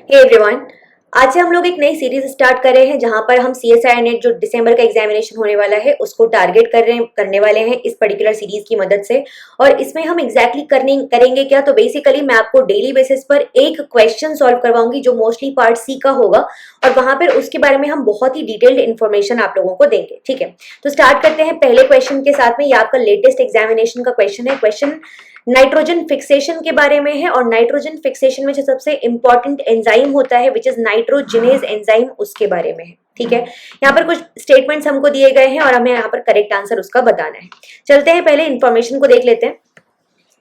Hey everyone, आज से हम लोग एक नई सीरीज स्टार्ट कर रहे हैं जहां पर हम सीएसआई नेट जो दिसंबर का एग्जामिनेशन होने वाला है उसको टारगेट करने वाले हैं इस पर्टिकुलर सीरीज की मदद से। और इसमें हम एग्जैक्टली करेंगे क्या, तो बेसिकली मैं आपको डेली बेसिस पर एक क्वेश्चन सॉल्व करवाऊंगी जो मोस्टली पार्ट सी का होगा और वहां पर उसके बारे में हम बहुत ही डिटेल्ड इन्फॉर्मेशन आप लोगों को देंगे। ठीक है, तो स्टार्ट करते हैं पहले क्वेश्चन के साथ में। ये आपका लेटेस्ट एग्जामिनेशन का क्वेश्चन है। क्वेश्चन नाइट्रोजन फिक्सेशन के बारे में है और नाइट्रोजन फिक्सेशन में जो सबसे इंपॉर्टेंट एंजाइम होता है विच इज नाइट्रोजिनेज एंजाइम, उसके बारे में है। ठीक है, यहाँ पर कुछ स्टेटमेंट्स हमको दिए गए हैं और हमें यहाँ पर करेक्ट आंसर उसका बताना है। चलते हैं पहले इंफॉर्मेशन को देख लेते हैं।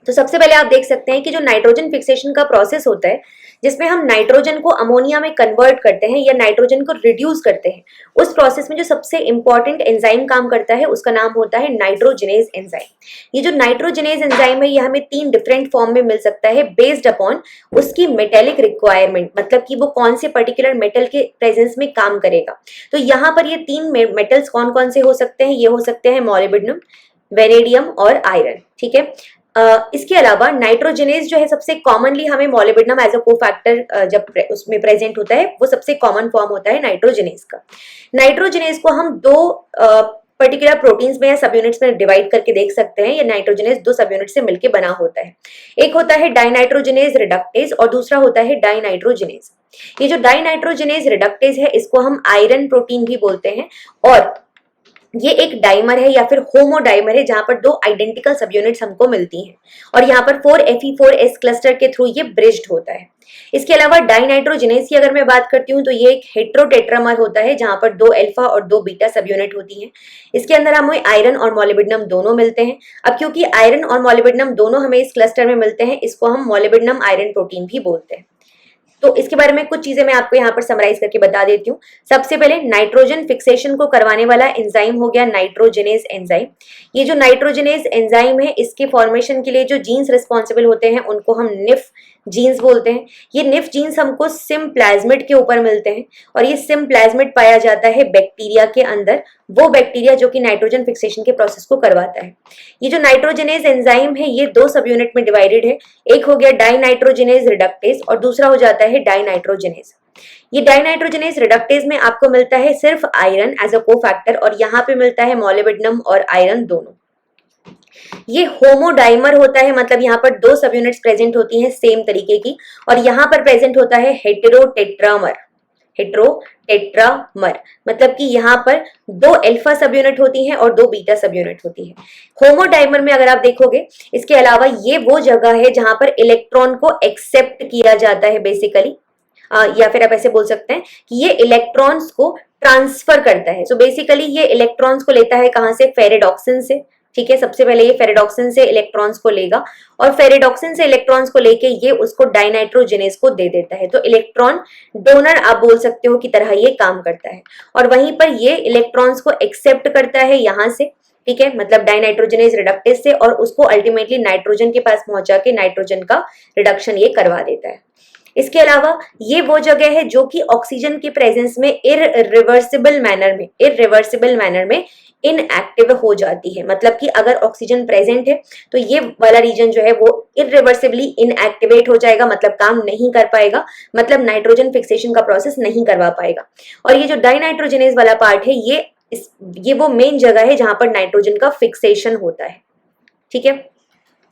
तो सबसे पहले आप देख सकते हैं कि जो नाइट्रोजन फिक्सेशन का प्रोसेस होता है जिसमें हम नाइट्रोजन को अमोनिया में कन्वर्ट करते हैं या नाइट्रोजन को रिड्यूस करते हैं, उस प्रोसेस में जो सबसे इंपॉर्टेंट एंजाइम काम करता है उसका नाम होता है नाइट्रोजिनेज एंजाइम। ये जो नाइट्रोजिनेज एंजाइम है ये हमें 3 डिफरेंट फॉर्म में मिल सकता है बेस्ड अपॉन उसकी मेटेलिक रिक्वायरमेंट, मतलब कि वो कौन से पर्टिकुलर मेटल के प्रेजेंस में काम करेगा। तो यहाँ पर ये 3 मेटल्स कौन कौन से हो सकते हैं, ये हो सकते हैं मोलिब्डेनम, वेनेडियम और आयरन। ठीक है, इसके अलावा नाइट्रोजनेज जो है सबसे कॉमनली हमें मोलिब्डेनम एज अ कोफैक्टर जब उसमें प्रेजेंट होता है वो सबसे कॉमन फॉर्म होता है नाइट्रोजनेज का। नाइट्रोजनेज को हम 2 पर्टिकुलर प्रोटीन्स में या सब यूनिट्स में डिवाइड करके देख सकते हैं। ये नाइट्रोजनेज 2 सब यूनिट से मिलकर बना होता है। एक होता है डाइनाइट्रोजनेज रिडक्टेज और दूसरा होता है डाइनाइट्रोजनेज। ये जो डाइनाइट्रोजनेज रिडक्टेज है इसको हम आयरन प्रोटीन भी बोलते हैं और ये एक डाइमर है या फिर होमोडाइमर है जहां पर 2 आइडेंटिकल सब यूनिट्स हमको मिलती हैं और यहाँ पर 4Fe4S क्लस्टर के थ्रू ये ब्रिज्ड होता है। इसके अलावा डाइनाइट्रोजनेज की अगर मैं बात करती हूँ तो ये एक हेट्रोटेट्रामर होता है जहां पर 2 अल्फा और 2 बीटा सब यूनिट होती हैं। इसके अंदर हमें आयरन और मोलिब्डेनम दोनों मिलते हैं। अब क्योंकि आयरन और मोलिब्डेनम दोनों हमें इस क्लस्टर में मिलते हैं, इसको हम मोलिब्डेनम आयरन प्रोटीन भी बोलते हैं। तो इसके बारे में कुछ चीजें मैं आपको यहाँ पर समराइज करके बता देती हूँ। सबसे पहले नाइट्रोजन फिक्सेशन को करवाने वाला एंजाइम हो गया नाइट्रोजनेज एंजाइम। ये जो नाइट्रोजनेज एंजाइम है इसके फॉर्मेशन के लिए जो जीन्स रिस्पॉन्सिबल होते हैं उनको हम निफ जीन्स बोलते हैं। ये निफ जीन्स हमको सिम प्लाज्मिड के ऊपर मिलते हैं और ये सिम प्लाज्मिड पाया जाता है बैक्टीरिया के अंदर, वो बैक्टीरिया जो कि नाइट्रोजन फिक्सेशन के प्रोसेस को करवाता है। ये जो नाइट्रोजनेज एंजाइम है ये 2 सब यूनिट में डिवाइडेड है। एक हो गया डाइनाइट्रोजनेज रिडक्टेज और दूसरा हो जाता है डाइनाइट्रोजनेज। ये डाइनाइट्रोजनेज रिडक्टेज में आपको मिलता है सिर्फ आयरन एज अ कोफैक्टर और यहाँ पे मिलता है मोलिब्डेनम और आयरन दोनों। ये होमोडाइमर होता है, मतलब यहाँ पर 2 सब यूनिट्स प्रेजेंट होती हैं सेम तरीके की और यहाँ पर प्रेजेंट होता है हेटेरोटेट्रामर। हेटेरोटेट्रामर मतलब कि यहाँ पर 2 अल्फा सब यूनिट होती हैं और 2 बीटा सब यूनिट होती है। होमोडाइमर में अगर आप देखोगे इसके अलावा ये वो जगह है जहां पर इलेक्ट्रॉन को एक्सेप्ट किया जाता है बेसिकली, या फिर आप ऐसे बोल सकते हैं कि ये इलेक्ट्रॉन्स को ट्रांसफर करता है। सो बेसिकली ये इलेक्ट्रॉन्स को लेता है कहां से, फेरेडॉक्सिन से। ठीक है, सबसे पहले ये फेरेडॉक्सिन से इलेक्ट्रॉन्स को लेगा और फेरेडॉक्सिन से इलेक्ट्रॉन्स को लेके ये उसको डाइनाइट्रोजनेज को दे देता है। तो इलेक्ट्रॉन डोनर आप बोल सकते हो की तरह ये काम करता है और वहीं पर ये इलेक्ट्रॉन्स को एक्सेप्ट करता है यहां से। ठीक है, मतलब डाइनाइट्रोजनेज रिडक्टेज से और उसको अल्टीमेटली नाइट्रोजन के पास पहुंचा के नाइट्रोजन का रिडक्शन ये करवा देता है। इसके अलावा ये वो जगह है जो कि ऑक्सीजन के प्रेजेंस में इररिवर्सिबल मैनर में इनएक्टिव हो जाती है। मतलब कि अगर ऑक्सीजन प्रेजेंट है तो ये वाला रीजन जो है वो इररिवर्सिबली इनएक्टिवेट हो जाएगा, मतलब काम नहीं कर पाएगा, मतलब नाइट्रोजन फिक्सेशन का प्रोसेस नहीं करवा पाएगा। और ये जो डाइनाइट्रोजनेज वाला पार्ट है ये वो मेन जगह है जहां पर नाइट्रोजन का फिक्सेशन होता है। ठीक है,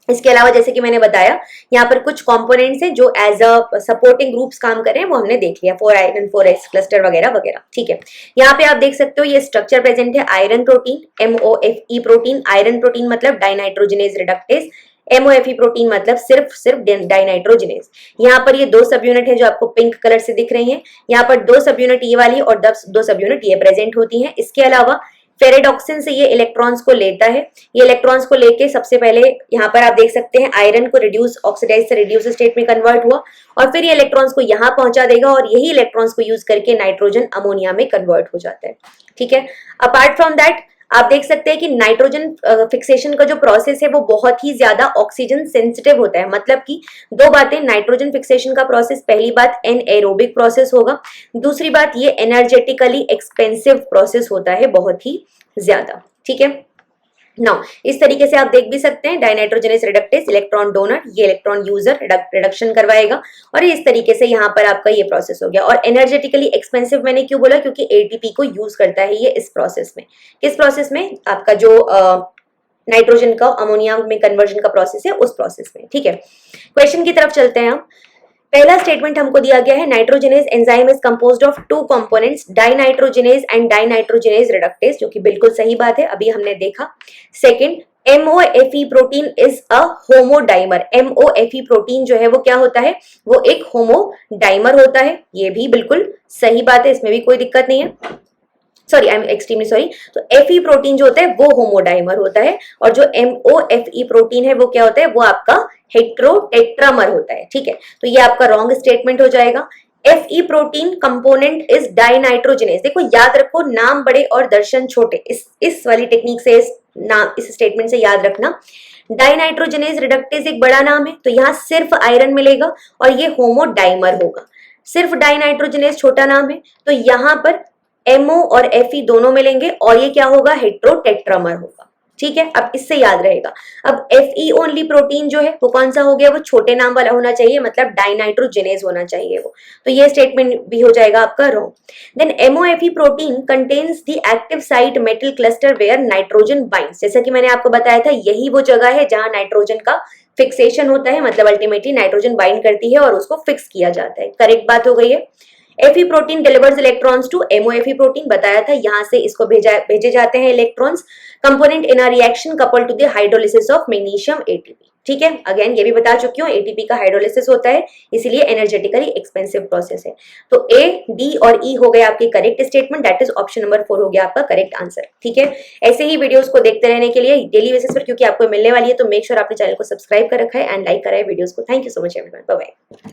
इसके अलावा जैसे कि मैंने बताया यहाँ पर कुछ कंपोनेंट्स हैं जो एज अ सपोर्टिंग ग्रुप्स काम कर रहे हैं, वो हमने देख लिया, 4 आयरन 4S क्लस्टर वगैरह वगैरह। ठीक है, यहाँ पे आप देख सकते हो ये स्ट्रक्चर प्रेजेंट है iron protein, MOFE protein. Iron protein मतलब डाइनाइट्रोजनेज रिडक्टेज, MOFE प्रोटीन मतलब सिर्फ डाइनाइट्रोजनेज। यहाँ पर ये 2 सब यूनिट है जो आपको पिंक कलर से दिख रही हैं। यहाँ पर 2 सब यूनिट ये वाली और 2 सब यूनिट ये प्रेजेंट होती हैं। इसके अलावा फेरेडॉक्सिन से ये इलेक्ट्रॉन्स को लेता है। ये इलेक्ट्रॉन्स को लेके सबसे पहले यहाँ पर आप देख सकते हैं आयरन को रिड्यूस ऑक्सीडाइज से रिड्यूस स्टेट में कन्वर्ट हुआ और फिर ये इलेक्ट्रॉन्स को यहाँ पहुंचा देगा और यही इलेक्ट्रॉन्स को यूज करके नाइट्रोजन अमोनिया में कन्वर्ट हो जाता है। ठीक है, अपार्ट फ्रॉम दैट आप देख सकते हैं कि नाइट्रोजन फिक्सेशन का जो प्रोसेस है वो बहुत ही ज्यादा ऑक्सीजन सेंसिटिव होता है। मतलब कि 2 बातें, नाइट्रोजन फिक्सेशन का प्रोसेस, पहली बात एनएरोबिक प्रोसेस होगा, दूसरी बात ये एनर्जेटिकली एक्सपेंसिव प्रोसेस होता है बहुत ही ज्यादा। ठीक है, नाउ इस तरीके से आप देख भी सकते हैं डाइनाइट्रोजनस रिडक्टेज इलेक्ट्रॉन डोनर, ये इलेक्ट्रॉन यूजर रिडक्शन करवाएगा और इस तरीके से यहाँ पर आपका ये प्रोसेस हो गया। और एनर्जेटिकली एक्सपेंसिव मैंने क्यों बोला, क्योंकि एटीपी को यूज करता है ये इस प्रोसेस में। किस प्रोसेस में, आपका जो नाइट्रोजन का अमोनिया में कन्वर्जन का प्रोसेस है उस प्रोसेस में। ठीक है, क्वेश्चन की तरफ चलते हैं हम। पहला स्टेटमेंट हमको दिया गया है nitrogenase enzyme is composed of two components dinitrogenase and dinitrogenase reductase, जो कि बिल्कुल सही बात है, अभी हमने देखा। Second, MOFE protein is a homodimer. MOFE protein जो है वो क्या होता है, वो एक होमोडाइमर होता है, ये भी बिल्कुल सही बात है, इसमें भी कोई दिक्कत नहीं है। Sorry, I am extremely sorry. तो Fe प्रोटीन जो होता है वो होमोडाइमर होता है और जो MOFE प्रोटीन है वो क्या होता है, वो आपका हेट्रोटेट्रामर होता है। ठीक है, तो ये आपका रॉन्ग स्टेटमेंट हो जाएगा। Fe protein component is dinitrogenase. देखो याद रखो, नाम बड़े और दर्शन छोटे, इस वाली टेक्निक से इस स्टेटमेंट से याद रखना। डाइनाइट्रोजनेज रिडक्टेज एक बड़ा नाम है, तो यहाँ सिर्फ आयरन मिलेगा और ये होमोडाइमर होगा। सिर्फ डाइनाइट्रोजनेज छोटा नाम है, तो यहाँ पर MO और Fe दोनों मिलेंगे और ये क्या होगा, हेट्रोटेट्रामर होगा। ठीक है, अब इससे याद रहेगा। अब Fe ओनली प्रोटीन जो है वो कौन सा हो गया, वो छोटे नाम वाला होना चाहिए, मतलब डाइनाइट्रोजनेज होना चाहिए वो, तो ये स्टेटमेंट भी हो जाएगा आपका wrong. Then MOFE protein contains the active site metal cluster where nitrogen binds. जैसा कि मैंने आपको बताया था, यही वो जगह है जहां नाइट्रोजन का फिक्सेशन होता है, मतलब अल्टीमेटली नाइट्रोजन बाइंड करती है और उसको फिक्स किया जाता है। करेक्ट बात हो गई है। Fe protein delivers electrons to MOFE protein, बताया था, यहां से इसको भेजे जाते हैं electrons. Component in a reaction couple to the hydrolysis of magnesium ATP। ठीक है, अगेन ये भी बता चुकी हूँ, ATP का हाइड्रोलिसिस होता है, इसीलिए एनर्जेटिकली एक्सपेंसिव प्रोसेस है। तो A, D और E हो गए आपके correct statement, that is option number 4 हो गया आपका करेक्ट आंसर। ठीक है, ऐसे ही वीडियोस को देखते रहने के लिए डेली बेसिस पर, क्योंकि आपको मिलने वाली है, तो मेक श्योर आपने चैनल को सब्सक्राइब कर रखा है एंड लाइक करा है वीडियोस को। Thank you so much everyone, bye bye.